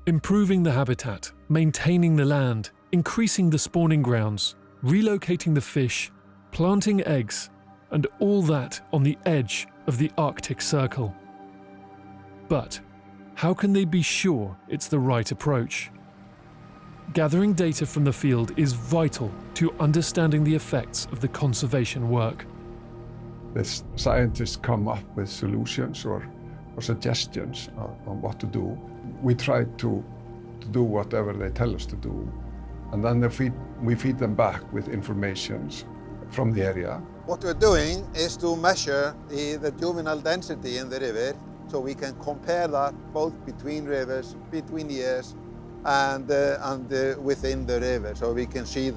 Improving the habitat, maintaining the land, increasing the spawning grounds, relocating the fish, planting eggs, and all that on the edge of the Arctic Circle. But how can they be sure it's the right approach? Gathering data from the field is vital to understanding the effects of the conservation work. The scientists come up with solutions or suggestions on what to do. We try to do whatever they tell us to do, and then we feed them back with information from the area. What we're doing is to measure the juvenile density in the river, so we can compare that both between rivers, between years, and within the river, so we can see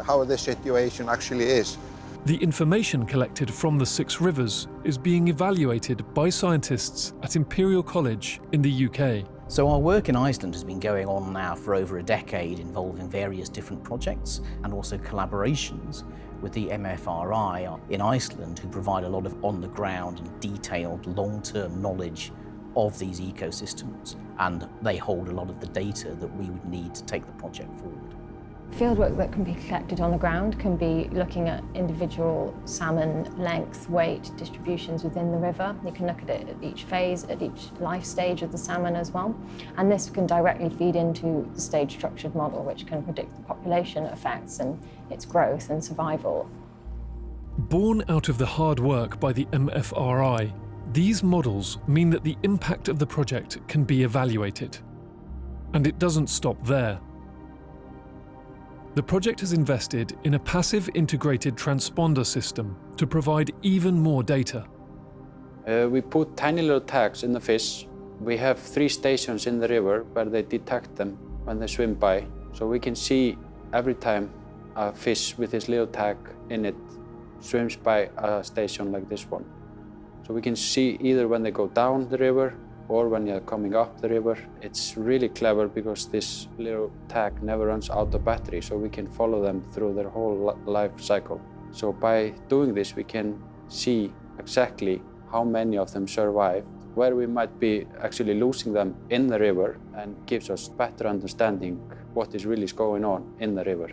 how the situation actually is. The information collected from the 6 rivers is being evaluated by scientists at Imperial College in the UK. So our work in Iceland has been going on now for over a decade, involving various different projects and also collaborations with the MFRI in Iceland, who provide a lot of on-the-ground and detailed long-term knowledge of these ecosystems, and they hold a lot of the data that we would need to take the project forward. Fieldwork that can be collected on the ground can be looking at individual salmon length, weight, distributions within the river. You can look at it at each phase, at each life stage of the salmon as well. And this can directly feed into the stage-structured model, which can predict the population effects and its growth and survival. Born out of the hard work by the MFRI, these models mean that the impact of the project can be evaluated. And it doesn't stop there. The project has invested in a passive integrated transponder system to provide even more data. We put tiny little tags in the fish. We have 3 stations in the river where they detect them when they swim by. So we can see every time a fish with this little tag in it swims by a station like this one. So we can see either when they go down the river or when you're coming up the river. It's really clever because this little tag never runs out of battery, so we can follow them through their whole life cycle. So by doing this, we can see exactly how many of them survive, where we might be actually losing them in the river, and gives us better understanding what is really going on in the river.